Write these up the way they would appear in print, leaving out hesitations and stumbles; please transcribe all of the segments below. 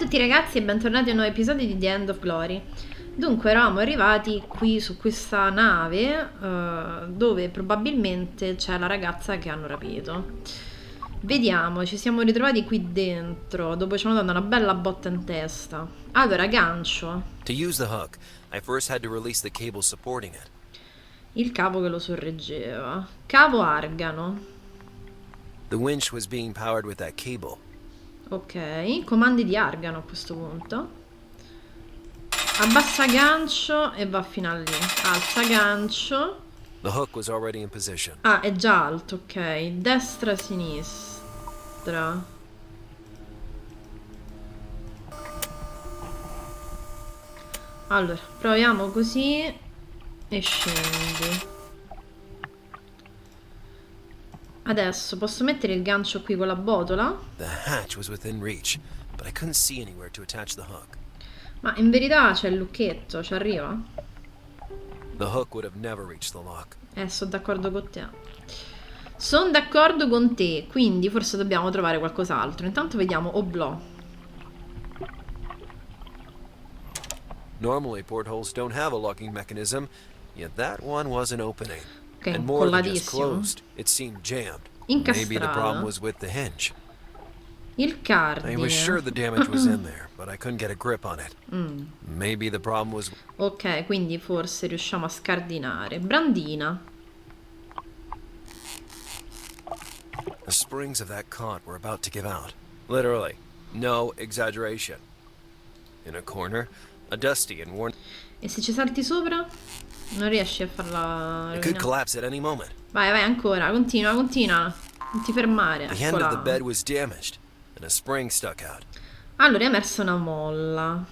tutti ragazzi e bentornati a un nuovo episodio di The End of Glory. Dunque eravamo arrivati qui su questa nave dove probabilmente c'è la ragazza che hanno rapito. Vediamo, ci siamo ritrovati qui dentro dopo ci hanno dato una bella botta in testa. Allora, gancio. To use the hook, I first had to release the cable supporting it. Il cavo che lo sorreggeva. Cavo argano. The winch was being powered with that cable. Ok, comandi di argano a questo punto. Abbassa gancio e va fino a lì. Alza gancio. The hook was already in position. Ah, è già alto, ok. Destra, sinistra. Allora, proviamo così e scendi. Adesso posso mettere il gancio qui con la botola? The hatch was within reach, but I couldn't see anywhere to attach the hook. Ma in verità c'è il lucchetto, ci arriva? The hook would have never reached the lock. Sono d'accordo con te. Sono d'accordo con te, quindi forse dobbiamo trovare qualcos'altro. Intanto vediamo oblò. Normally portholes don't have a locking mechanism, yet that one wasn't opening. Ok, And more than just collatissimo. closed, it seemed jammed. Incastrato. Maybe the problem was with the hinge. Il cardine. I was sure the damage was in there, but I couldn't get a grip on it. Maybe the problem was... Ok, quindi forse riusciamo a scardinare. Brandina. The springs of that cot were about to give out. Literally. No exaggeration. In a corner, a dusty and worn... E se ci salti sopra? Non riesci a farla It could rovinare. collapse at any moment. Vai, vai, ancora. Continua, continua. Non ti fermare. The end of the Eccola. bed was damaged, and a spring stuck out. Allora, è emersa una molla.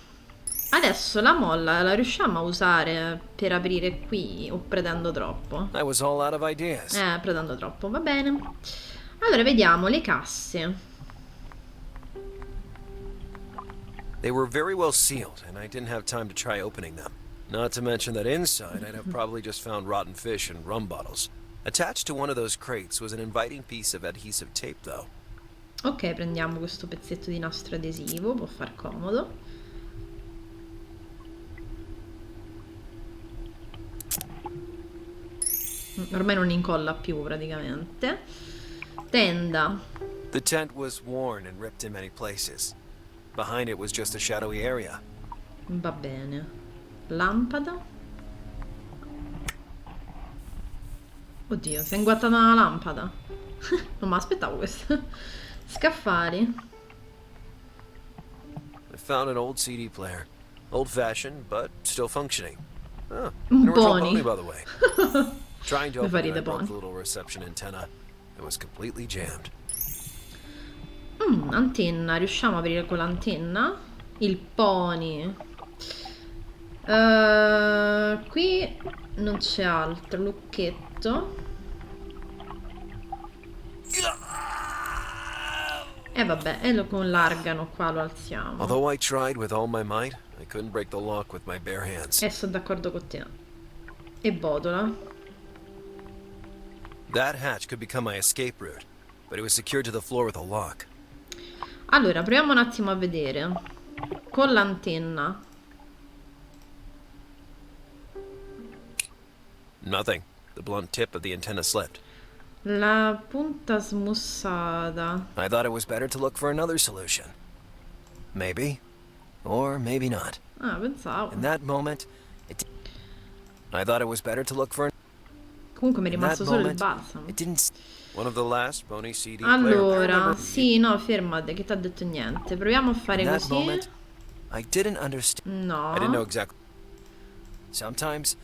Adesso la molla la riusciamo a usare per aprire qui o pretendo troppo? I was all out of ideas. Pretendo troppo, va bene. Allora, vediamo le casse. They were very well sealed, and I didn't have time to try opening them. Not to mention that inside I'd have probably just found rotten fish and rum bottles. Attached to one of those crates was an inviting piece of adhesive tape, though. Ok, prendiamo questo pezzetto di nastro adesivo, può far comodo. Ormai non incolla più praticamente. Tenda. The tent was worn and ripped in many places. Behind it was just a shadowy area. Va bene. Lampada. Oddio, si è inguattata una lampada. Non mi aspettavo questo. Scaffali. I found an old CD player. Old-fashioned, but still functioning. Oh, Un an original pony. pony, by the way. Trying to Mi fa open it, I ridere, broke pony. the little reception antenna. It was completely jammed. Antenna, riusciamo a aprire con l'antenna? Il pony. Qui non c'è altro. Lucchetto. E vabbè, con l'argano qua lo alziamo. Although I tried with all my might, I couldn't break the lock with my bare hands. Sono d'accordo con te. E botola. That hatch could become my escape route, but it was secured to the floor with a lock. Allora, proviamo un attimo a vedere. Con l'antenna. Nothing. The blunt tip of the antenna slipped. La punta smussata. I thought it was better to look for another solution. Maybe. Or maybe not. Ah, pensavo. In that moment, I thought it was better to look for... Comunque mi è In that rimasto solo il moment, balsamo. it didn't... One of the last bony CD player... I Allora, remember- sì, no, fermate, che ti ha detto niente. Proviamo a fare In that così. moment, I didn't understand. No. I didn't know exactly. Sometimes,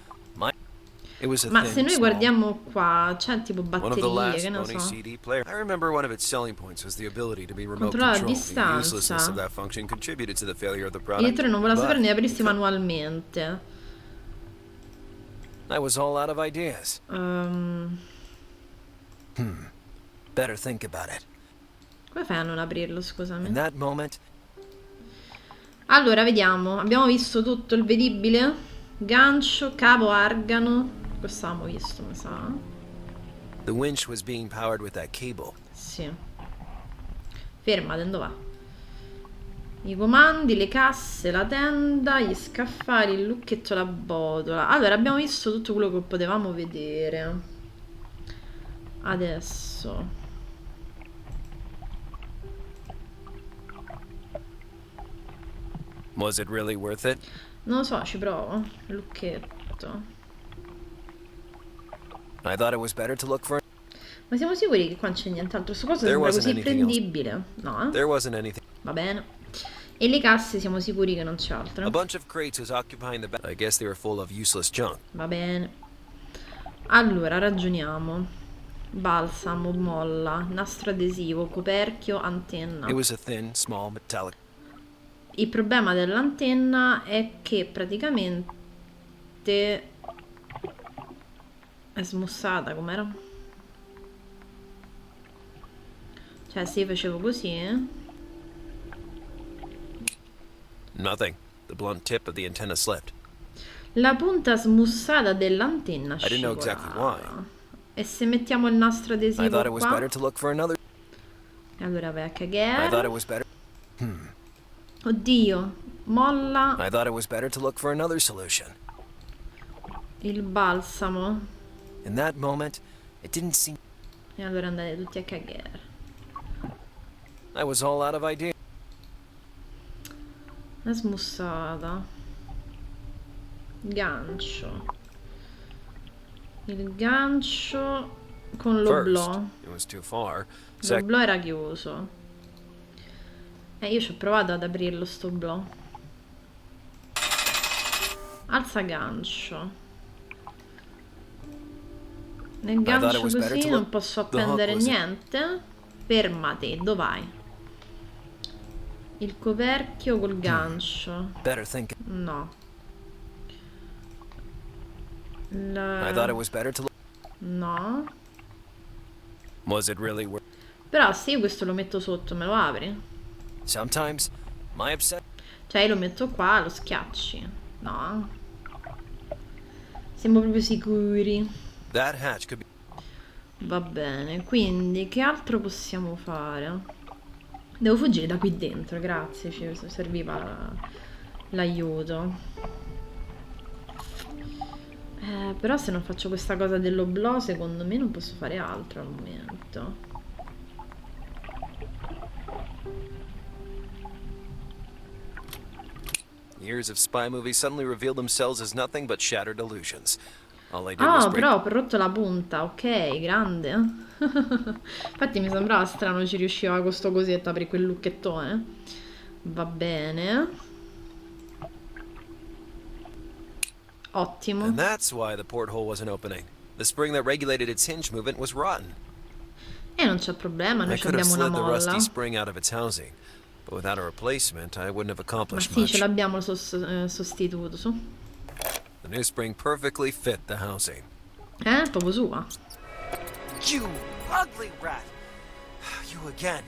it was a Ma thin, se noi small- guardiamo qua, c'è tipo One of the batterie, last che ne bony so. CD player. I remember one of its selling points was the ability to be remote Controlla a control. The distanza. uselessness of that function contributed to the failure of the Il product. lettore non voleva but sapere né aprirsi it could- manualmente. I was all out of ideas. Better think about it. Come fai a non aprirlo, scusami? In that moment, Allora, vediamo. Abbiamo visto tutto il vedibile. Gancio, cavo, argano. Questo avevamo visto, mi sa. the winch was being powered with that cable. Sì. Fermate, dove va? I comandi, le casse, la tenda, gli scaffali, il lucchetto, la botola. Allora, abbiamo visto tutto quello che potevamo vedere. Adesso. Was it really worth it? Non lo so, ci provo. Lucchetto. I thought it was better to look for. Ma siamo sicuri che qua non c'è nient'altro? Questo cosa There sembra wasn't così anything else. prendibile. No, eh? There wasn't anything. Va bene. E le casse siamo sicuri che non c'è altro. A bunch of crates was occupying the back. I guess they were full of useless junk. Va bene. Allora, ragioniamo. Balsamo, molla, nastro adesivo, coperchio, antenna. It was a thin, small metallic. Il problema dell'antenna è che praticamente è smussata, com'era? Cioè, se io facevo così, Nothing. The blunt tip of the antenna slipped. la punta smussata dell'antenna I didn't know exactly scivolava. E se mettiamo il nastro I adesivo thought it was qua? better to look for another. E allora vai a I thought it cagare. was better. Oddio, molla I thought it was better to look for another solution. il balsamo. In that moment, it didn't seem. E allora andate tutti a cagare. I was all out of ideas. È smussata. Gancio. Il gancio con First, l'oblò. it was too far. L'oblò era chiuso. Io ci ho provato ad aprirlo sto oblò. Alza gancio. Nel gancio così non posso appendere niente. Fermati, dov'hai? Il coperchio col gancio. Better think. No. I thought it was better to look. No. Was it really worth? Però se io questo lo metto sotto, me lo apri? Sometimes, my upset. Cioè io lo metto qua, lo schiacci. No. Siamo proprio sicuri. That hatch could be. Va bene, quindi che altro possiamo fare? Devo fuggire da qui dentro, grazie, ci serviva l'aiuto. Però se non faccio questa cosa dell'oblò, secondo me non posso fare altro al momento. Years of spy movies suddenly revealed themselves as nothing but shattered illusions. All I did Ah, was break. però ho rotto la punta, ok, grande. Infatti mi sembrava strano ci riusciva con questo cosetto per quel lucchettone. Va bene. Ottimo. And that's why the porthole wasn't opening. The spring that regulated its hinge movement was rotten. E non c'è problema, noi I could have abbiamo una slid the molla. rusty spring out of its housing, but without a replacement, I wouldn't have Ma accomplished sì, ce much. l'abbiamo il sostituto, su. The new spring perfectly fit the housing. Proprio sua. You ugly rat! You again.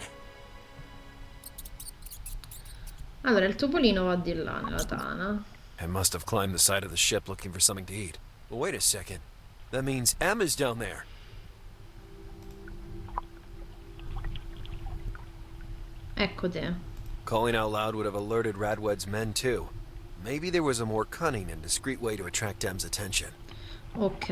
Allora, il topolino va di là nella tana. I must have climbed the side of the ship looking for something to eat. But wait a second. That means Emma's down there. Ecco te. Calling out loud would have alerted Radwed's men too. Maybe there was a more cunning and discreet way to attract Em's attention. Ok.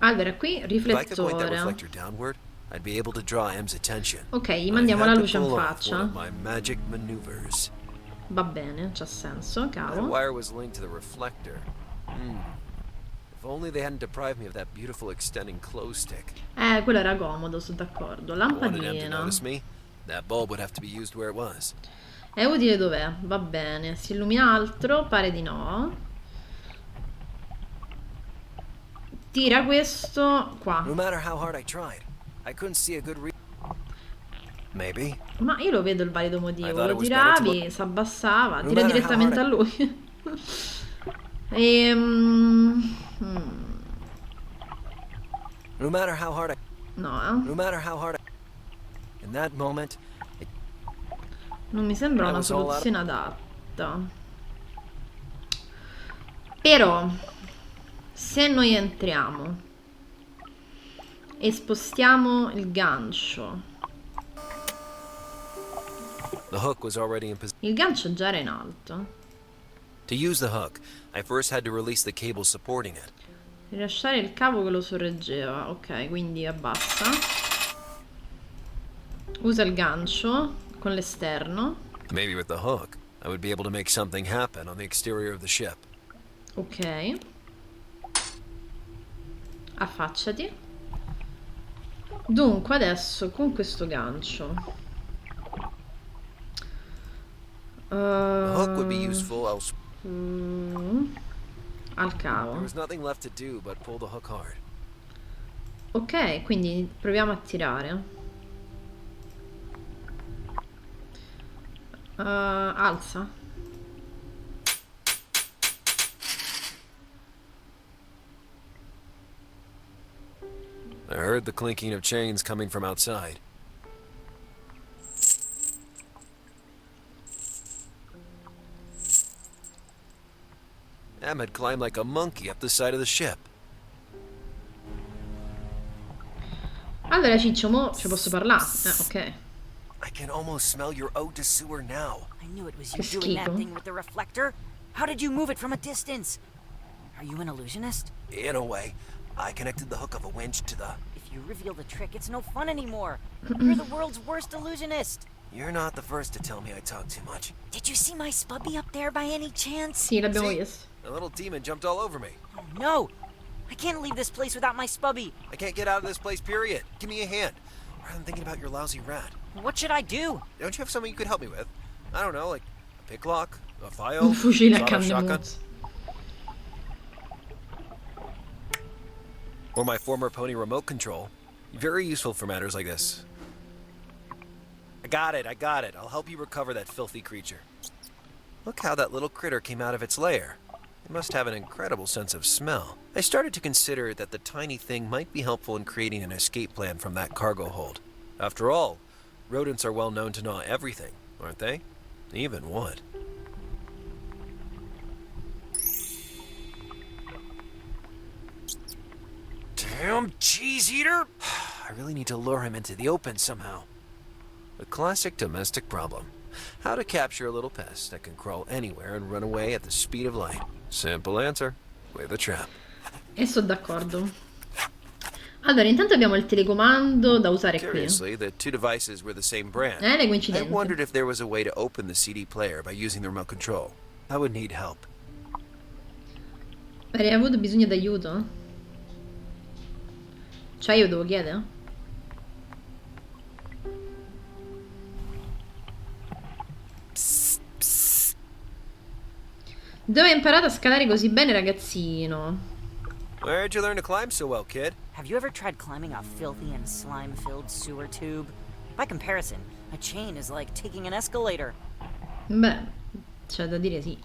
Allora, qui If I could point that riflettore. reflector downward, I'd be able to draw Em's attention. Ok, gli I mandiamo had la to luce in pull off faccia. one of my magic maneuvers. Va bene, c'ha senso, That cavo. wire was linked to the reflector. If only they hadn't deprived me of that beautiful extending clothes stick. Quello era comodo, sono d'accordo. I wanted Em to Lampadina. notice me. That bulb would have to be used where it was. È utile dov'è? Va bene. Si illumina altro? Pare di no. Tira questo qua. No matter how hard I tried, I couldn't see a good reason. Maybe. Ma io lo vedo il valido motivo. I thought Lo it was better to tiravi, si abbassava. No Tira matter direttamente a how lui. No matter how hard I. No, No matter how hard I. In that moment, non mi sembra I una was all out. soluzione adatta. Però, se noi entriamo e spostiamo il gancio The hook was already in position. Il gancio già era in alto. To use the hook, I first had to release the cable supporting it. Rilasciare il cavo che lo sorreggeva. Ok, quindi abbassa. Usa il gancio con l'esterno. Maybe with the hook, I would be able to make something happen on the exterior of the ship. Ok. Affacciati. Dunque, adesso con questo gancio. The hook would be useful elsewhere. Al There cavo. was nothing left to do but pull the hook hard. Ok, quindi proviamo a tirare. Alza. I heard the clinking of chains coming from outside. Em had climbed like a monkey up the side of the ship. Allora Ciccio, mo ci posso parlare? Ok. I can almost smell your ode to sewer now. I knew it was Che you doing that schifo. thing with the reflector. How did you move it from a distance? Are you an illusionist? In a way, I connected the hook of a winch to the... If you reveal the trick, it's no fun anymore. You're the world's worst illusionist. You're not the first to tell me I talk too much. Did you see my spubby up there by any chance? Sì, l'abbiamo See? visto. A little demon jumped all over me. Oh, no! I can't leave this place without my spubby. I can't get out of this place, period. Give me a hand. I'm thinking about your lousy rat. What should I do? Don't you have something you could help me with? I don't know, like a pick lock, a file, Un fucile a sawed-off canne shotgun, mozze. or my former pony remote control. Very useful for matters like this. I got it. I'll help you recover that filthy creature. Look how that little critter came out of its lair. It must have an incredible sense of smell. I started to consider that the tiny thing might be helpful in creating an escape plan from that cargo hold. After all, rodents are well known to gnaw everything, aren't they? Even wood. Damn cheese eater! I really need to lure him into the open somehow. A classic domestic problem. How to capture a little pest that can crawl anywhere and run away at the speed of light. Simple answer. With a trap. E sono d'accordo. Allora, intanto abbiamo il telecomando da usare qui. Curiously, the two devices were the same brand. Le I coincidenze. wondered if there was a way to open the CD player by using the remote control. I would need help. Avrei avuto bisogno d'aiuto? Cioè io devo chiedere? Dove hai imparato a scalare così bene, ragazzino? Where'd you learn to climb so well, kid? Have you ever tried climbing a filthy and slime-filled sewer tube? By comparison, a chain is like taking an escalator. Beh, c'è da dire sì.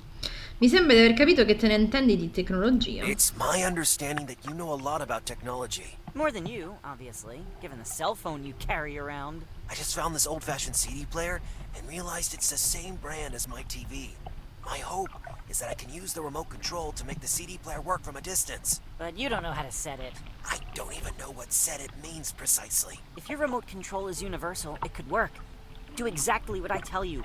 Mi sembra di aver capito che te ne intendi di tecnologia. It's my understanding that you know a lot about technology. More than you, obviously, given the cell phone you carry around. I just found this old-fashioned CD player and realized it's the same brand as my TV. My hope is that I can use the remote control to make the CD player work from a distance. But you don't know how to set it. I don't even know what set it means precisely. If your remote control is universal, it could work. Do exactly what I tell you.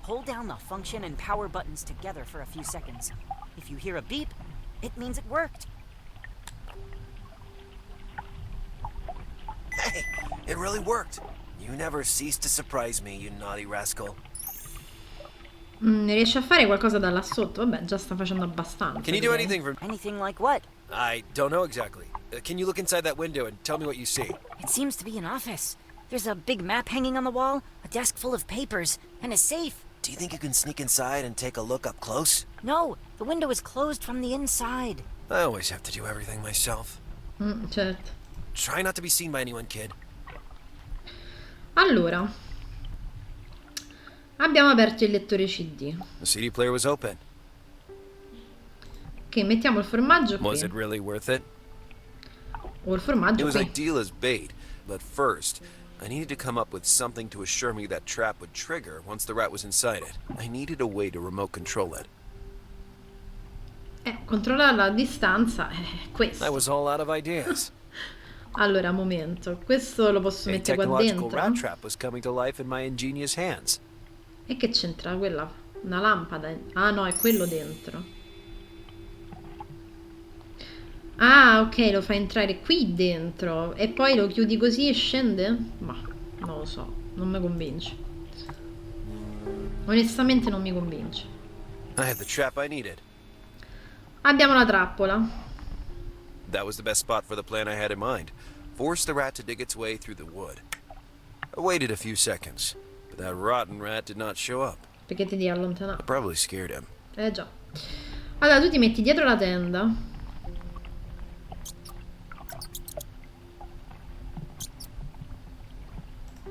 Hold down the function and power buttons together for a few seconds. If you hear a beep, it means it worked. Hey, it really worked. You never cease to surprise me, you naughty rascal. Riesci a fare qualcosa da là sotto? Vabbè, già sta facendo abbastanza. Can you do direi. anything from... Anything like what? I don't know exactly. Can you look inside that window and tell me what you see? It seems to be an office. There's a big map hanging on the wall, a desk full of papers, and a safe. Do you think you can sneak inside and take a look up close? No, the window is closed from the inside. I always have to do everything myself. Certo. Try not to be seen by anyone, kid. Allora, abbiamo aperto il lettore CD. The CD player was open. Ok, mettiamo il formaggio qui. Was it really worth it? O il It formaggio was qui. ideal as bait, but first, I needed to come up with something to assure me that trap would trigger once the rat was inside it. I needed a way to remote control it. Controllarla a distanza è questo. I was all out of ideas. Allora, momento. Questo lo posso A mettere qua technological rat dentro. trap was coming to life in my ingenious hands. E che c'entra quella? Una lampada? Ah no, è quello dentro. Ah, ok, lo fa entrare qui dentro e poi lo chiudi così e scende? Ma non lo so, non mi convince. Onestamente non mi convince. I had the trap I needed. Abbiamo la trappola. That was the best spot for the plan I had in mind. Force the rat to dig its way through the wood. I waited a few seconds, but that rotten rat did not show up. Perché ti devi I allontanare? probably scared him. Già. Allora, tu ti metti dietro la tenda.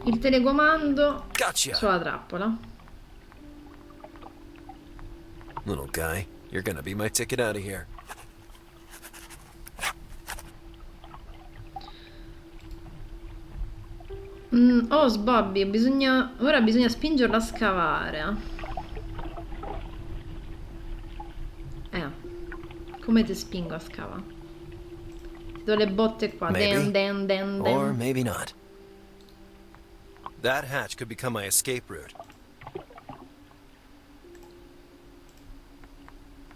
Il telecomando Gotcha! sulla trappola. Little guy, you're gonna be my ticket out of here. Oh, Sbobby, ora bisogna spingerlo a scavare. Come ti spingo a scavare? Ti do le botte qua. Maybe. Den. Or maybe not. That hatch could become my escape route.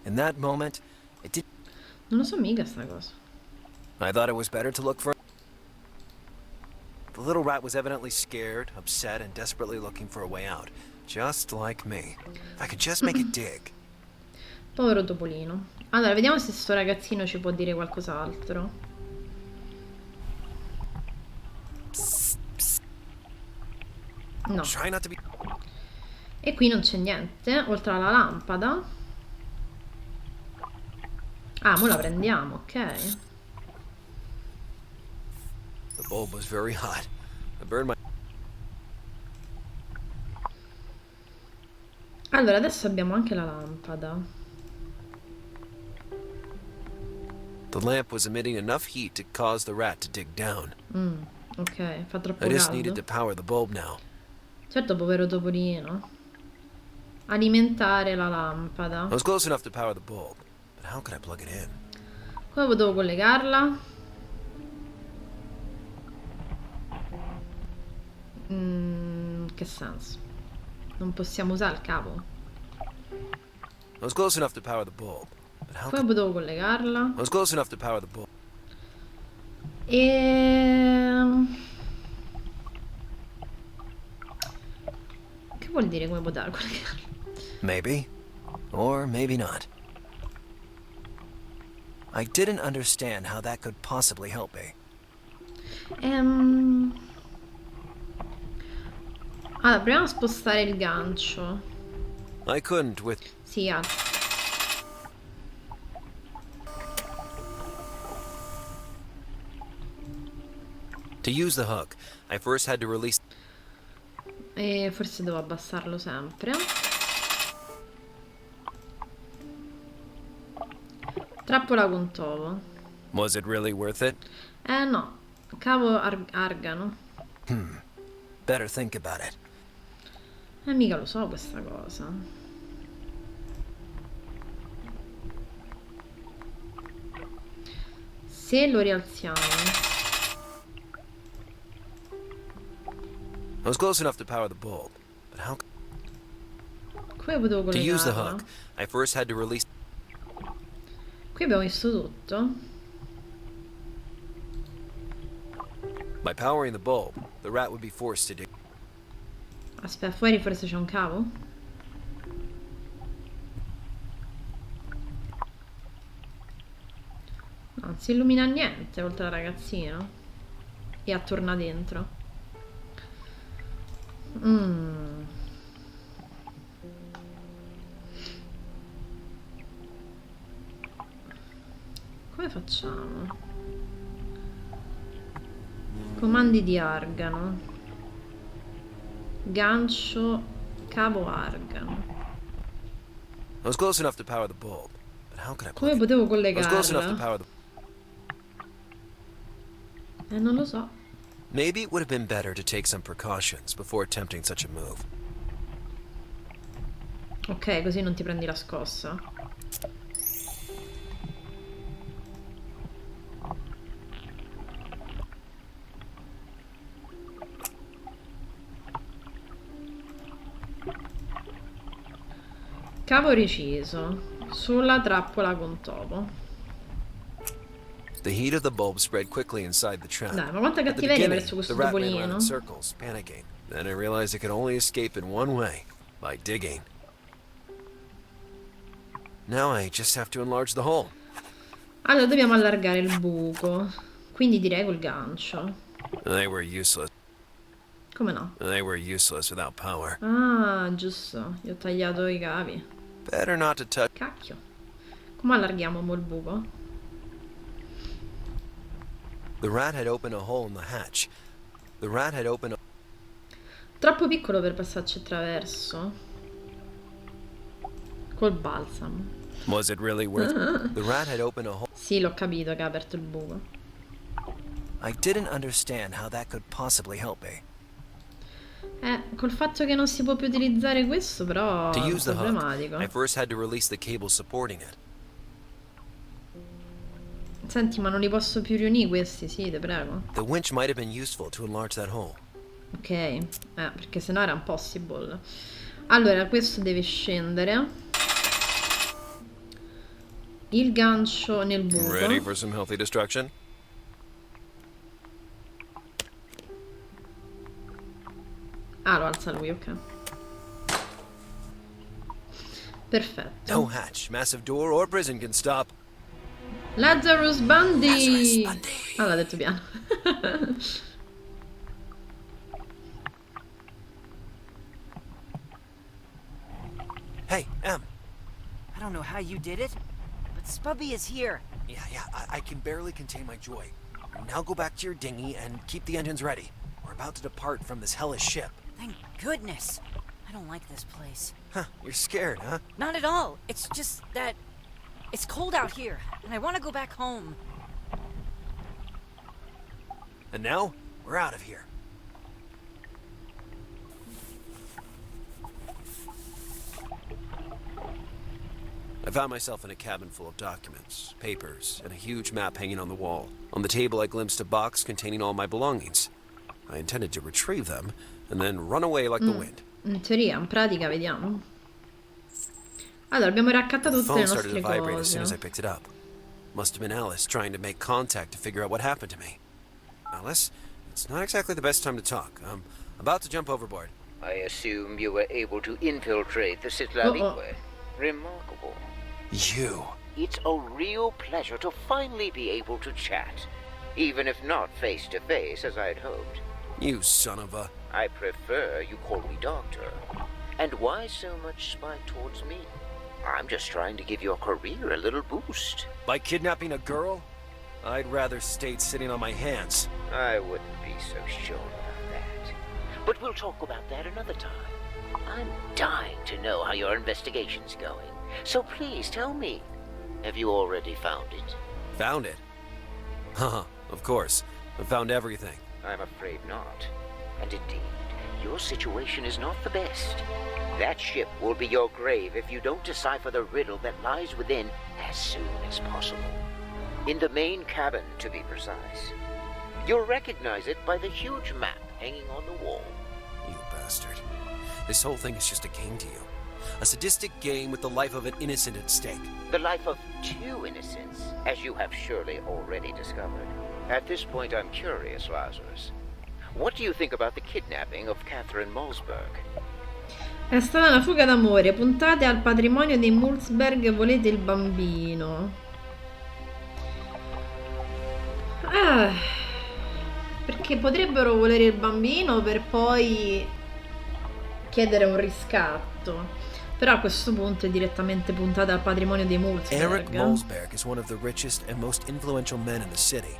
In that moment, it did. Non lo so mica sta cosa. I thought it was better to look for. The little rat was evidently scared, upset, and desperately looking for a way out. Just like me. If I could just make it dig. Povero topolino. Allora, vediamo se sto ragazzino ci può dire qualcos'altro. No. Try not to be. E qui non c'è niente, oltre alla lampada. Ah, mo la prendiamo, ok. The bulb was very hot. I burned my. Allora, adesso abbiamo anche la lampada. The lamp was emitting enough heat to cause the rat to dig down. Ok, fa troppo I just needed caldo. to power the bulb now. Certo, povero topolino. Alimentare la lampada. I was close enough to power the bulb, but how could I plug it in? Come potevo collegarla? Che senso? Non possiamo usare il cavo? I was close enough to power the bulb, but how Come could... potevo collegarla? I was close enough to power the bulb. Che vuol dire come potevo collegarla? Maybe, or maybe not. I didn't understand how that could possibly help me. Allora, proviamo a spostare il gancio. I couldn't with... Sì, To use the hook, I first had to release... e forse devo abbassarlo sempre. Trappola con tovo. Was it really worth it? No, cavo argano. Better think about it. Mica lo so questa cosa. Se lo rialziamo. I was close enough to power the bulb, but how... Come potevo To use the collegarla? hook, I first had to release... Qui abbiamo messo tutto. By powering the bulb, the rat would be forced to dig... Aspetta, fuori forse c'è un cavo? No, non si illumina niente oltre al ragazzino. E a torna dentro. Come facciamo? Comandi di argano. Gancio, cavo argano. I was close enough to power the bulb, but how could I Come plug it? potevo I was close enough to collegarla? power the... Non lo so. Maybe it would have been better to take some precautions before attempting such a move. Ok, così non ti prendi la scossa. Cavo reciso sulla trappola con topo. The heat of the bulb spread quickly inside the trap. Dai, ma quanta At the cattiveria beginning, verso questo the rat ran around topolino. in circles, panicking. Then I realized it could only escape in one way, by digging. Now I just have to enlarge the hole. Allora dobbiamo allargare il buco. Quindi direi col gancio. They were useless. Come no? They were useless without power. Ah, giusto. Gli ho tagliato i cavi. Better not to touch. Cacchio. Come allarghiamo mo il buco? The rat had opened a hole in the hatch. The rat had opened a... Troppo piccolo per passarci attraverso. Col balsamo. Was it really worth it? The rat had opened a hole. Sì, l'ho capito che ha aperto il buco. I didn't understand how that could possibly help me. Col fatto che non si può più utilizzare questo, però To è use the hook, problematico. I first had to release the cable supporting it. Senti, ma non li posso più riunire questi, sì, te prego. The winch might have been useful to enlarge that hole. Ok, perché sennò era impossible. Allora, questo deve scendere. Il gancio nel buco. Ready for some healthy destruction? Ah, lo alza lui, ok. Perfetto. No hatch, massive door, or prison can stop. Lazarus Bundy! Lazarus Bundy. Ah, l'ha detto piano. Hey, Em. I don't know how you did it, but Spubby is here. Yeah, I can barely contain my joy. Now go back to your dinghy and keep the engines ready. We're about to depart from this hellish ship. Thank goodness. I don't like this place. Huh, you're scared, huh? Not at all. It's just that it's cold out here, and I want to go back home. And now, we're out of here. I found myself in a cabin full of documents, papers, and a huge map hanging on the wall. On the table, I glimpsed a box containing all my belongings. I intended to retrieve them, and then run away like the wind. In teoria, in pratica, vediamo. Allora, abbiamo raccattato The tutte le phone started nostre to vibrate as soon as I cose. picked it up. Must have been Alice trying to make contact to figure out what happened to me. Alice, it's not exactly the best time to talk. I'm about to jump overboard. I assume you were able to infiltrate the Citlalique. Remarkable. You. It's a real pleasure to finally be able to chat, even if not face to face as I'd hoped. You son of a... I prefer you call me doctor. And why so much spite towards me? I'm just trying to give your career a little boost. By kidnapping a girl? I'd rather stayed sitting on my hands. I wouldn't be so sure about that. But we'll talk about that another time. I'm dying to know how your investigation's going. So please tell me, have you already found it? Found it? Haha, of course. I found everything. I'm afraid not. And indeed, your situation is not the best. That ship will be your grave if you don't decipher the riddle that lies within as soon as possible. In the main cabin, to be precise. You'll recognize it by the huge map hanging on the wall. You bastard. This whole thing is just a game to you. A sadistic game with the life of an innocent at stake. The life of two innocents, as you have surely already discovered. At this point, I'm curious, Lazarus. What do you think about the kidnapping of Catherine Malsberg? È stata una fuga d'amore. Puntate al patrimonio dei Mulzberg e volete il bambino. Perché potrebbero volere il bambino per poi chiedere un riscatto. Però a questo punto è direttamente puntata al patrimonio dei Eric Mulzberg. Malsberg is one of the richest and most influential men in the city.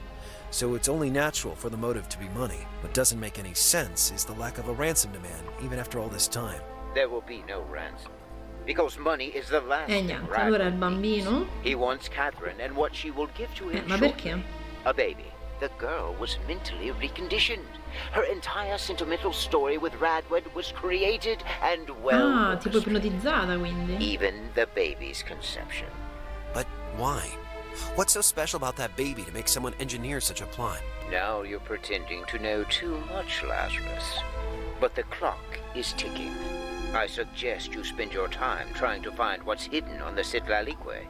So it's only natural for the motive to be money. What doesn't make any sense is the lack of a ransom demand, even after all this time. There will be no ransom. Because money is the last thing Niente, Radwood allora il needs. bambino? He wants Catherine and what she will give to him Ma shortly. perché? A baby. The girl was mentally reconditioned. Her entire sentimental story with Radwood was created and well Ah, tipo orchestrated. ipnotizzata quindi. Even the baby's conception. But why? What's so special about that baby to make someone engineer such a plot? Now you're pretending to know too much, Lazarus. But the clock is ticking. I suggest you spend your time trying to find what's hidden on the Citlalique.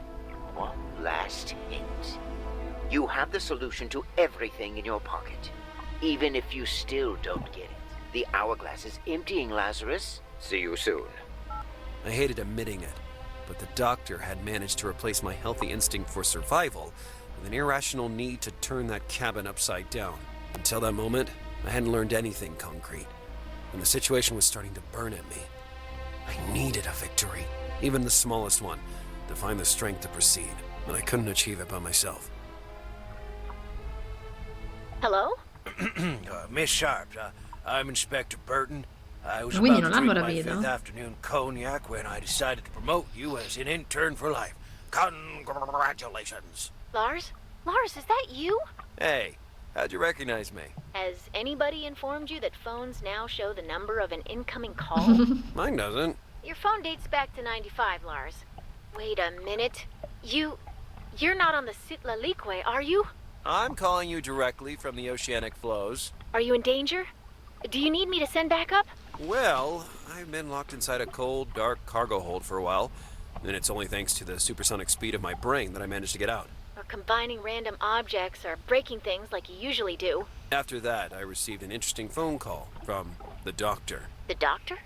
One last hint. You have the solution to everything in your pocket. Even if you still don't get it. The hourglass is emptying, Lazarus. See you soon. I hated admitting it, but the doctor had managed to replace my healthy instinct for survival with an irrational need to turn that cabin upside down. Until that moment, I hadn't learned anything concrete, and the situation was starting to burn at me. I needed a victory, even the smallest one, to find the strength to proceed, and I couldn't achieve it by myself. Hello? Miss Sharp, I'm Inspector Burton. I was Quindi about non to l'hanno drink my rapito? fifth afternoon cognac when I decided to promote you as an intern for life. Congratulations. Lars? Lars, is that you? Hey, how'd you recognize me? Has anybody informed you that phones now show the number of an incoming call? Mine doesn't. Your phone dates back to 95, Lars. Wait a minute. You're not on the Citlalique, are you? I'm calling you directly from the oceanic flows. Are you in danger? Do you need me to send backup? Well, I've been locked inside a cold, dark cargo hold for a while, and it's only thanks to the supersonic speed of my brain that I managed to get out. Or combining random objects or breaking things like you usually do? After that, I received an interesting phone call from the doctor. The doctor?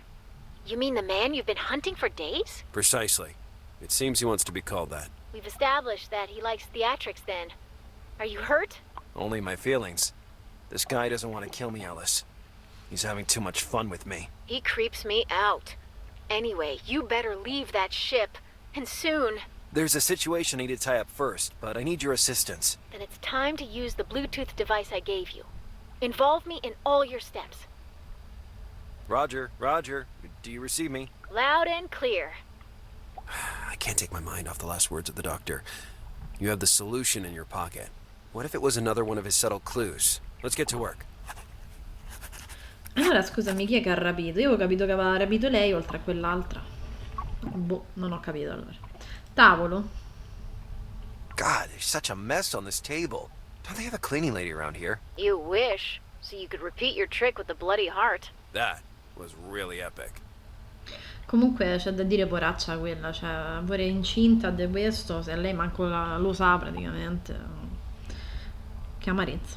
You mean the man you've been hunting for days? Precisely. It seems he wants to be called that. We've established that he likes theatrics then. Are you hurt? Only my feelings. This guy doesn't want to kill me, Alice. He's having too much fun with me. He creeps me out. Anyway, you better leave that ship, and soon. There's a situation I need to tie up first, but I need your assistance. Then it's time to use the Bluetooth device I gave you. Involve me in all your steps. Roger, do you receive me? Loud and clear. I can't take my mind off the last words of the doctor. You have the solution in your pocket. What if it was another one of his subtle clues? Let's get to work. Allora, scusami, chi è che ha rapito? Io avevo capito che aveva rapito lei oltre a quell'altra. Boh, non ho capito allora. Tavolo. God, there's such a mess on this table. Don't they have a cleaning lady around here? You wish, so you could repeat your trick with the bloody heart. That was really epic. Comunque c'è da dire poraccia quella, cioè pure incinta di questo, se lei manco lo sa praticamente. Che amarezza.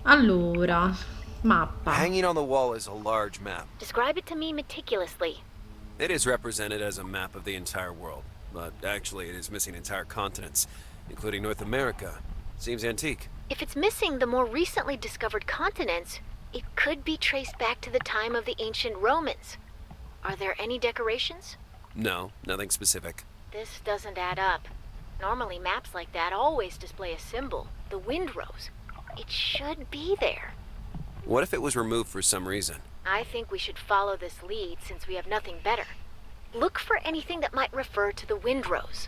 Allora, mappa. Hanging on the wall is a large map. Describe it to me meticulously. It is represented as a map of the entire world, but actually it is missing entire continents, including North America. Seems antique. If it's missing the more recently discovered continents, it could be traced back to the time of the ancient Romans. Are there any decorations? No, nothing specific. This doesn't add up. Normally maps like that always display a symbol, the windrose. It should be there. What if it was removed for some reason? I think we should follow this lead since we have nothing better. Look for anything that might refer to the windrose.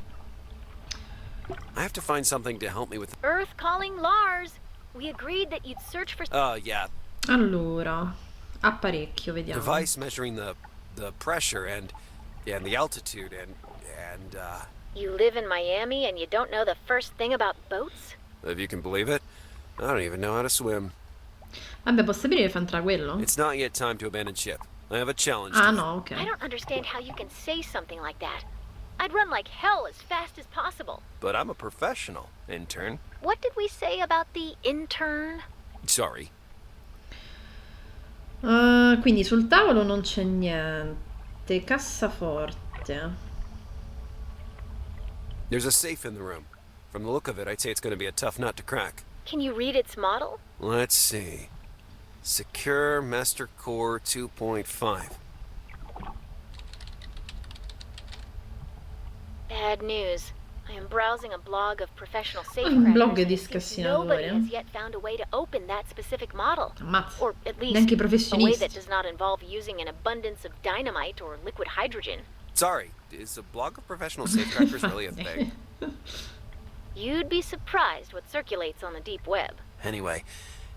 I have to find something to help me with... Earth calling Lars! We agreed that you'd search for... yeah. Allora, apparecchio, vediamo. Device measuring the pressure and the altitude and You live in Miami and you don't know the first thing about boats? if you can believe it, I don't even know how to swim. Vabbè, posso sapere che fa entrare quello? It's not yet time to abandon ship. I have a challenge. Ah to no, ok. I don't understand how you can say something like that. I'd run like hell as fast as possible. But I'm a professional, intern. What did we say about the intern? Sorry. Quindi sul tavolo non c'è niente. Cassaforte. There's a safe in the room. From the look of it, I'd say it's going to be a tough nut to crack. Can you read its model? Let's see. Secure Master Core 2.5. Bad news. I am browsing a blog of professional Un blog safecrackers. di and it seems scassinatore. nobody has yet found a way to open that specific model. Ammazza. Or at least Neanche i a way professionisti. that does not involve using an abundance of dynamite or liquid hydrogen. Sorry, is a blog of professional safecrackers really a thing? You'd be surprised what circulates on the deep web. Anyway,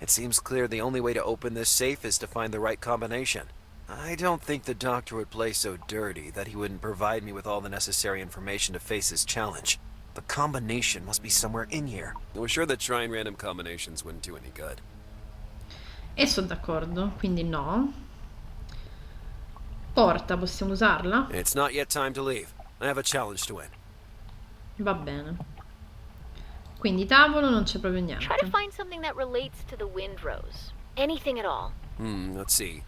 it seems clear the only way to open this safe is to find the right combination. I don't think the doctor would play so dirty that he wouldn't provide me with all the necessary information to face his challenge. The combination must be somewhere in here. I was sure that trying random combinations wouldn't do any good. E sono d'accordo, quindi no. Porta, possiamo usarla? It's not yet time to leave. I have a challenge to win. Va bene. Quindi tavolo non c'è proprio niente. Try to find something that relates to the Windrose. Anything at all. Let's see.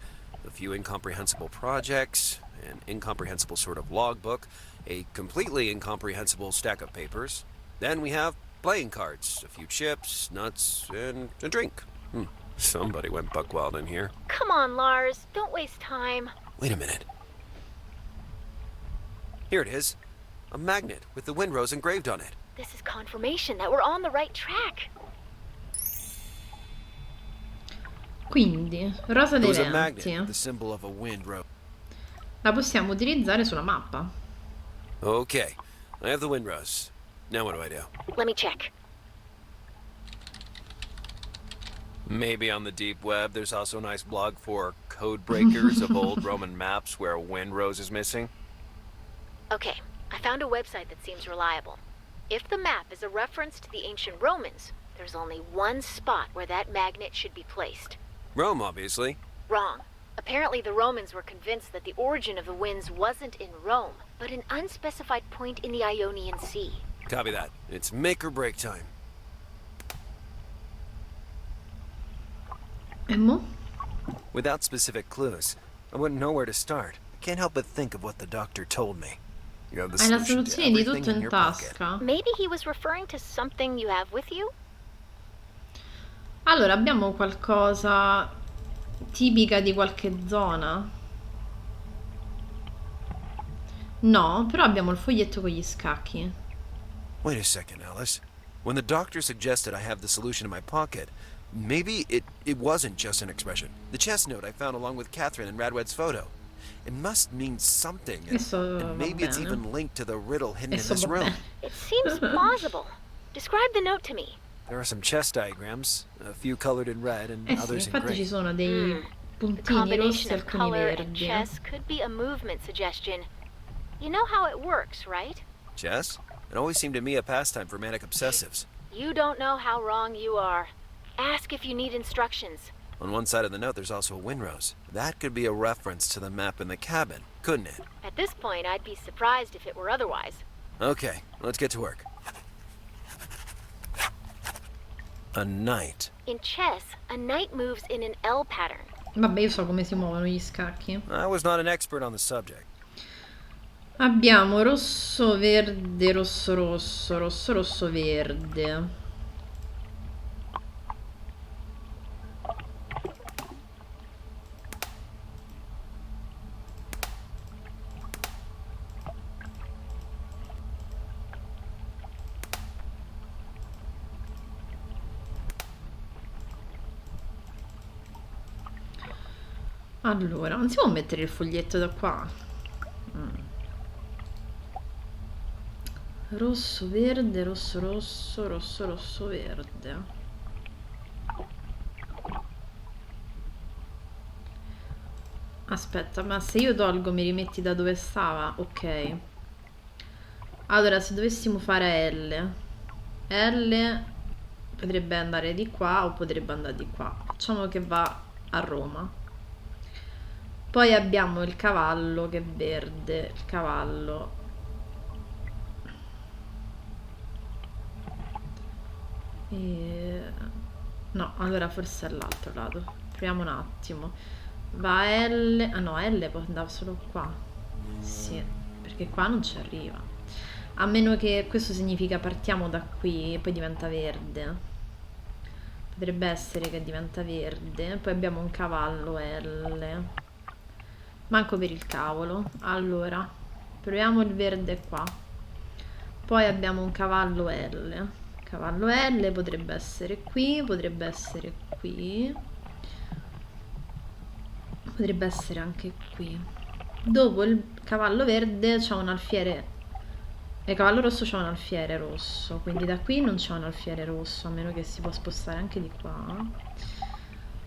A few incomprehensible projects, an incomprehensible sort of logbook, a completely incomprehensible stack of papers. Then we have playing cards, a few chips, nuts, and a drink. Somebody went buck wild in here. Come on, Lars. Don't waste time. Wait a minute. Here it is. A magnet with the Windrose engraved on it. This is confirmation that we're on the right track. Quindi, rosa It dei was a venti. magnet, the symbol of a windrose. La possiamo utilizzare sulla mappa. Okay, I have the Windrose. Now what do I do? Let me check. Maybe on the deep web there's also a nice blog for code breakers of old Roman maps where a Windrose is missing. Okay, I found a website that seems reliable. If the map is a reference to the ancient Romans, there's only one spot where that magnet should be placed. Rome, obviously. Wrong. Apparently the Romans were convinced that the origin of the winds wasn't in Rome, but an unspecified point in the Ionian Sea. Copy that. It's make or break time. E mo? Without specific clues, I wouldn't know where to start. I can't help but think of what the doctor told me. You have the Hai la solution to soluzione di everything tutto in in your pocket. tasca. Maybe he was referring to something you have with you? Allora, abbiamo qualcosa tipica di qualche zona? No, però abbiamo il foglietto con gli scacchi. Wait a second, Alice. When the doctor suggested I have the solution in my pocket, maybe it wasn't just an expression. The chess note I found along with Catherine and Radwed's photo. It must mean something, and maybe it's even linked to the riddle hidden in this room. It seems plausible. Describe the note to me. There are some chess diagrams, a few colored in red and Eh sì, others in infatti ci gray. sono dei The puntini rossi combination e of alcuni color and verdi. chess could be a movement suggestion. You know how it works, right? Chess? It always seemed to me a pastime for manic obsessives. You don't know how wrong you are. Ask if you need instructions. On one side of the note, there's also a Windrose. That could be a reference to the map in the cabin, couldn't it? At this point, I'd be surprised if it were otherwise. Okay, let's get to work. A knight. In chess, a knight moves in an L pattern. Vabbè, io so come si muovono gli scacchi. I was not an expert on the subject. Abbiamo rosso, verde, rosso, rosso, rosso, rosso, verde. Allora, non si può mettere il foglietto da qua? Rosso, verde, rosso, rosso, rosso, rosso, verde. Aspetta, ma se io tolgo mi rimetti da dove stava? Ok. Allora, se dovessimo fare L potrebbe andare di qua o potrebbe andare di qua. Facciamo che va a Roma. Poi abbiamo il cavallo che è verde, il cavallo. No, allora forse è all'altro lato. Proviamo un attimo. Va a L. Ah no, L può andare solo qua. Sì, perché qua non ci arriva. A meno che questo significa partiamo da qui e poi diventa verde. Potrebbe essere che diventa verde. Poi abbiamo un cavallo L. Manco per il cavolo. Allora, proviamo il verde qua. Poi abbiamo un cavallo L. Cavallo L potrebbe essere qui, potrebbe essere qui. Potrebbe essere anche qui. Dopo il cavallo verde c'è un alfiere. E il cavallo rosso c'è un alfiere rosso. Quindi da qui non c'è un alfiere rosso, a meno che si può spostare anche di qua.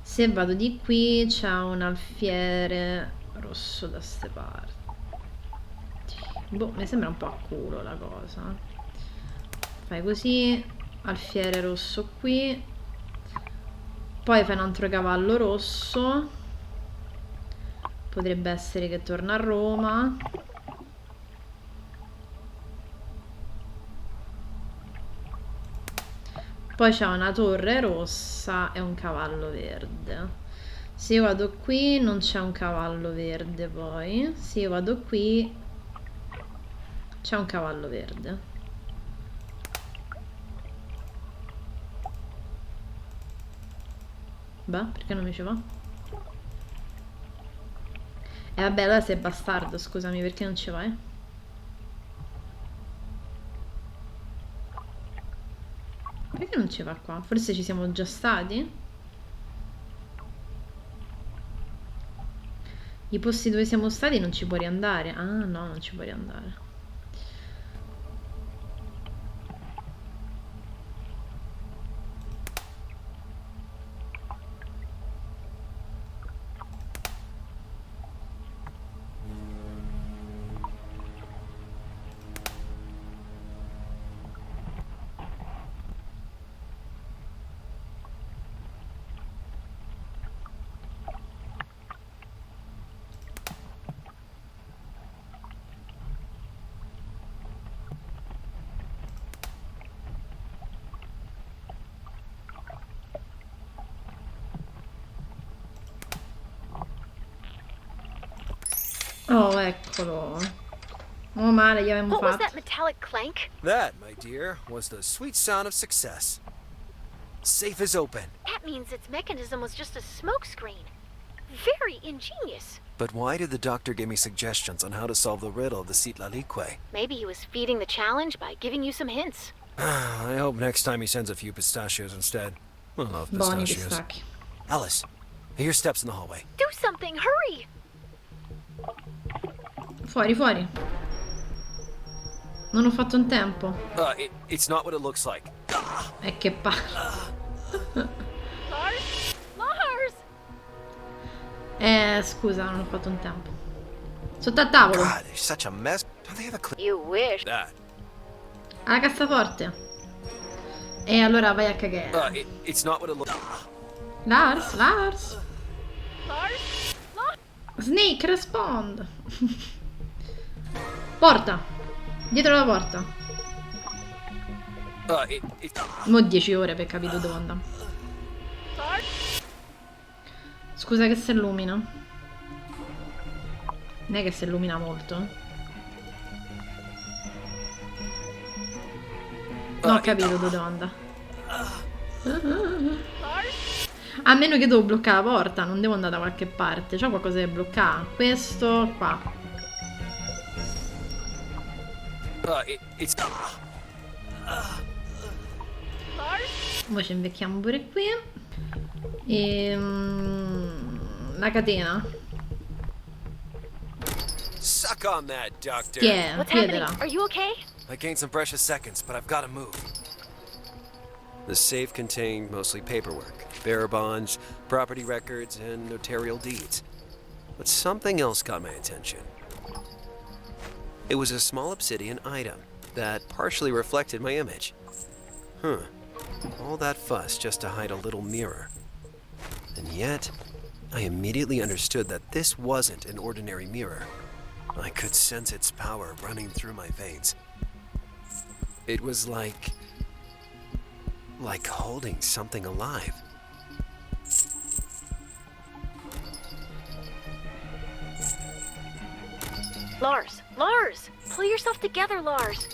Se vado di qui c'è un alfiere rosso da ste parti. Boh, mi sembra un po' a culo la cosa. Fai così, alfiere rosso qui. Poi fai un altro cavallo rosso. Potrebbe essere che torna a Roma. Poi c'è una torre rossa e un cavallo verde. Se io vado qui non c'è un cavallo verde, poi se io vado qui c'è un cavallo verde. Beh, perché non mi ci va? E vabbè, allora sei bastardo, scusami, perché non ci vai? Perché non ci va qua? Forse ci siamo già stati? I posti dove siamo stati non ci puoi riandare. Ah, no, non ci puoi riandare. Oh, eccolo. Oh, male, gli avevamo What was fatto. that metallic clank? That, my dear, was the sweet sound of success. Safe is open. That means its mechanism was just a smokescreen. Very ingenious. But why did the doctor give me suggestions on how to solve the riddle of the Citlalique? Maybe he was feeding the challenge by giving you some hints. I hope next time he sends a few pistachios instead. I love Buoni pistachios. pistacchi. Alice, I hear steps in the hallway. Do something, hurry! Fuori, fuori. Non ho fatto in tempo. It's not what it looks like. E che palle. Lars? Lars! Scusa, non ho fatto in tempo. Sotto al tavolo. God, there's such a mess. Don't they have a You wish. that? Alla cassaforte. E allora vai a cagare. It's not what it looks. Lars, Lars. Lars? Lars? Snake, respond. Porta. Dietro la porta. Mo' 10 ore per capire dove andare. Lars? Scusa che si illumina. Non è che si illumina molto. No, ho capito dove devo andare. Lars? A meno che devo bloccare la porta, non devo andare da qualche parte. C'è qualcosa da bloccare. Questo qua. It's. Lars? Poi ci invecchiamo pure qui. La catena. Suck on that, doctor. Tiè, What's happening? chiedela. Are you okay? I gained some precious seconds, but I've got to move. The safe contained mostly paperwork, bearer bonds, property records, and notarial deeds. But something else caught my attention. It was a small obsidian item that partially reflected my image. Huh. All that fuss just to hide a little mirror. And yet, I immediately understood that this wasn't an ordinary mirror. I could sense its power running through my veins. It was like holding something alive. Lars! Lars! Pull yourself together, Lars!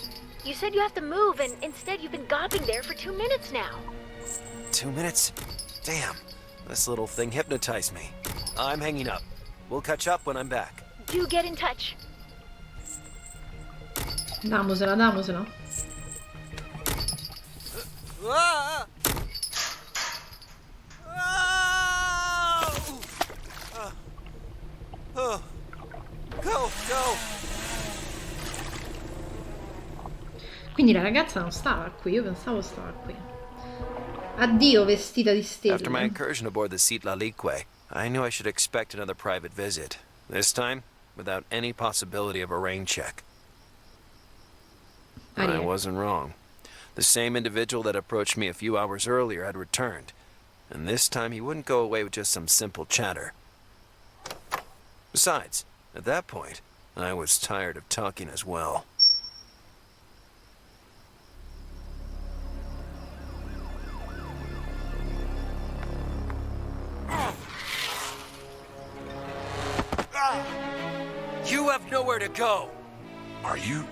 You said you have to move, and instead you've been gawping there for 2 minutes now. 2 minutes? Damn, this little thing hypnotized me. I'm hanging up. We'll catch up when I'm back. Do get in touch. Damosela, damosela. Ah! Oh! Go, go! Quindi la ragazza non stava qui, io pensavo stava qui. Addio vestita di After my stelle. incursion aboard the Citlalique, I knew I should expect another private visit. This time, without any possibility of a rain check. I Ariel. wasn't wrong. The same individual that approached me a few hours earlier had returned, and this time he wouldn't go away with just some simple chatter. Besides, at that point, I was tired of talking as well. You have nowhere to go. Are you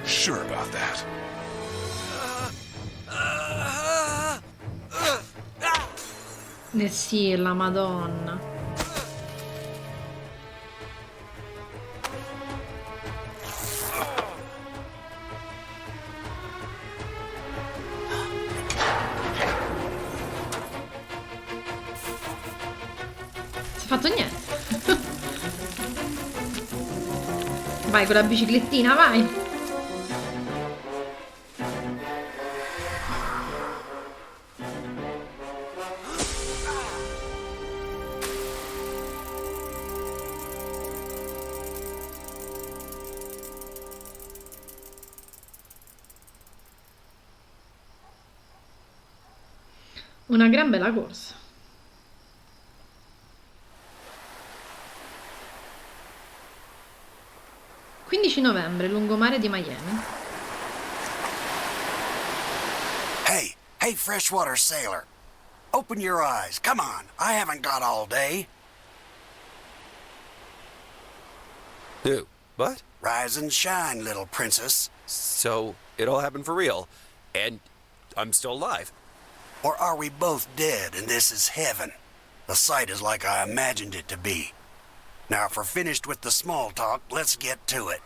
sure about that? Sì, la Madonna. Si è fatto niente. Vai con la biciclettina, vai. Una gran bella corsa. Novembre, lungomare di Miami. Hey, freshwater sailor. Open your eyes. Come on. I haven't got all day. Who? What? Rise and shine, little princess. So, it all happened for real. And I'm still alive. Or are we both dead and this is heaven? The sight is like I imagined it to be. Now, if we're finished with the small talk, let's get to it.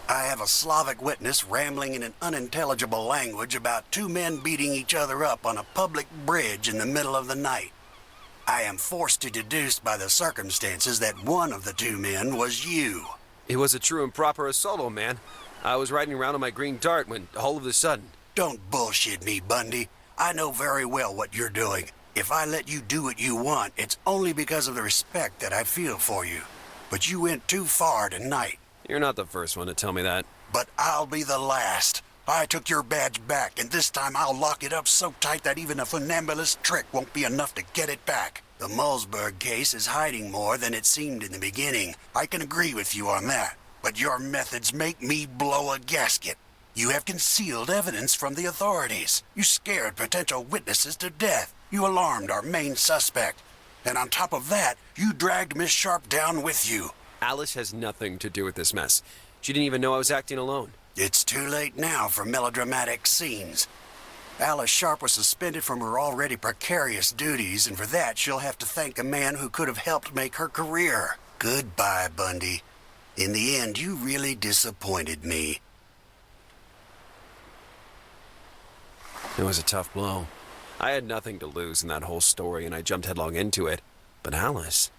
I have a Slavic witness rambling in an unintelligible language about two men beating each other up on a public bridge in the middle of the night. I am forced to deduce by the circumstances that one of the two men was you. It was a true and proper assault, man. I was riding around on my green dart when, all of a sudden... Don't bullshit me, Bundy. I know very well what you're doing. If I let you do what you want, it's only because of the respect that I feel for you. But you went too far tonight. You're not the first one to tell me that. But I'll be the last. I took your badge back, and this time I'll lock it up so tight that even a funambulist trick won't be enough to get it back. The Malsberg case is hiding more than it seemed in the beginning. I can agree with you on that. But your methods make me blow a gasket. You have concealed evidence from the authorities. You scared potential witnesses to death. You alarmed our main suspect. And on top of that, you dragged Miss Sharp down with you. Alice has nothing to do with this mess. She didn't even know I was acting alone. It's too late now for melodramatic scenes. Alice Sharp was suspended from her already precarious duties, and for that she'll have to thank a man who could have helped make her career. Goodbye, Bundy. In the end, you really disappointed me. It was a tough blow. I had nothing to lose in that whole story, and I jumped headlong into it. But Alice...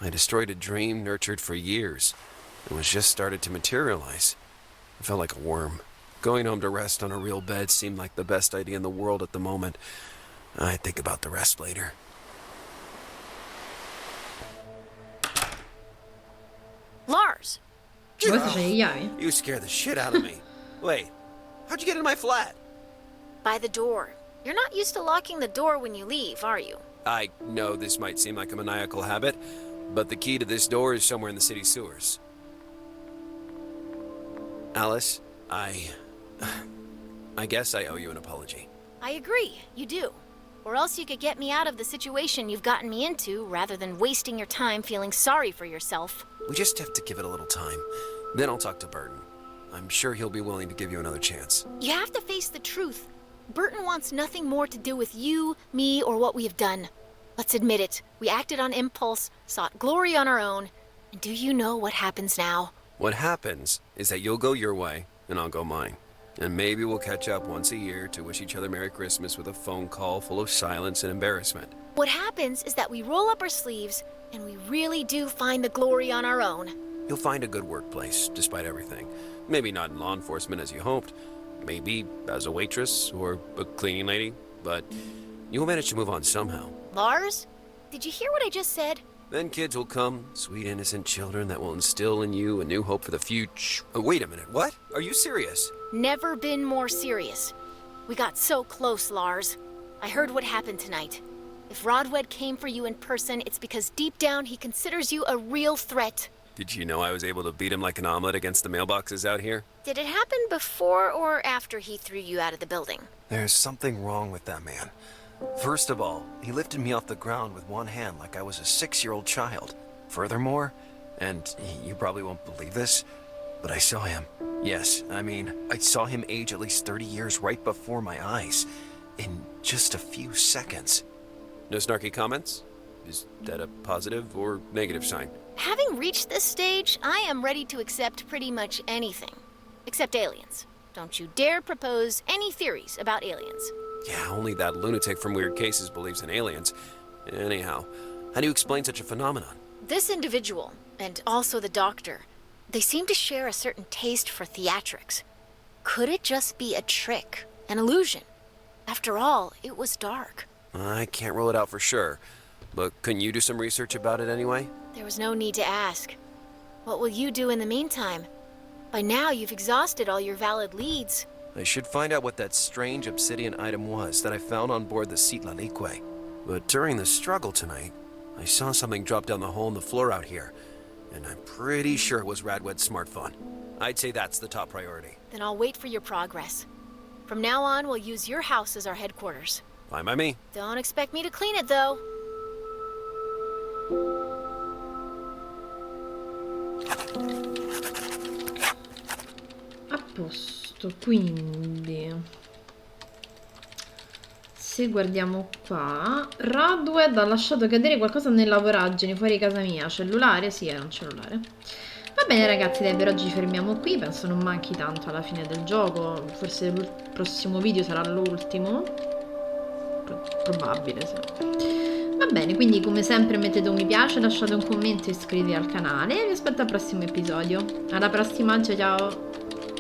I destroyed a dream nurtured for years. It was just started to materialize. I felt like a worm. Going home to rest on a real bed seemed like the best idea in the world at the moment. I'd think about the rest later. Lars! Queste c'è le chiavi. You scared the shit out of me. Wait, how'd you get in my flat? By the door. You're not used to locking the door when you leave, are you? I know this might seem like a maniacal habit, but the key to this door is somewhere in the city sewers. Alice, I guess I owe you an apology. I agree, you do. Or else you could get me out of the situation you've gotten me into, rather than wasting your time feeling sorry for yourself. We just have to give it a little time. Then I'll talk to Burton. I'm sure he'll be willing to give you another chance. You have to face the truth. Burton wants nothing more to do with you, me, or what we have done. Let's admit it. We acted on impulse, sought glory on our own. And do you know what happens now? What happens is that you'll go your way, and I'll go mine. And maybe we'll catch up once a year to wish each other Merry Christmas with a phone call full of silence and embarrassment. What happens is that we roll up our sleeves, and we really do find the glory on our own. You'll find a good workplace, despite everything. Maybe not in law enforcement as you hoped. Maybe as a waitress or a cleaning lady. But you'll manage to move on somehow. Lars? Did you hear what I just said? Then kids will come, sweet innocent children that will instill in you a new hope for the future. Wait a minute, what? Are you serious? Never been more serious. We got so close, Lars. I heard what happened tonight. If Rodwed came for you in person, it's because deep down he considers you a real threat. Did you know I was able to beat him like an omelet against the mailboxes out here? Did it happen before or after he threw you out of the building? There's something wrong with that man. First of all, he lifted me off the ground with one hand like I was a 6-year-old child. Furthermore, and you probably won't believe this, but I saw him. Yes, I mean, I saw him age at least 30 years right before my eyes. In just a few seconds. No snarky comments? Is that a positive or negative sign? Having reached this stage, I am ready to accept pretty much anything. Except aliens. Don't you dare propose any theories about aliens. Yeah, only that lunatic from Weird Cases believes in aliens. Anyhow, how do you explain such a phenomenon? This individual, and also the doctor, they seem to share a certain taste for theatrics. Could it just be a trick, an illusion? After all, it was dark. I can't rule it out for sure, but couldn't you do some research about it anyway? There was no need to ask. What will you do in the meantime? By now, you've exhausted all your valid leads. I should find out what that strange obsidian item was that I found on board the Citlalique. But during the struggle tonight, I saw something drop down the hole in the floor out here, and I'm pretty sure it was Radwed's smartphone. I'd say that's the top priority. Then I'll wait for your progress. From now on, we'll use your house as our headquarters. Fine by me. Don't expect me to clean it, though. A posto, quindi se guardiamo qua, Radwed ha lasciato cadere qualcosa nella voragine fuori casa mia. Cellulare? Sì, era un cellulare. Va bene ragazzi, dai, per oggi fermiamo qui. Penso non manchi tanto alla fine del gioco. Forse il prossimo video sarà l'ultimo. Probabile, sì. Va bene, quindi come sempre mettete un mi piace, lasciate un commento e iscrivetevi al canale. Vi aspetto al prossimo episodio. Alla prossima, ciao ciao!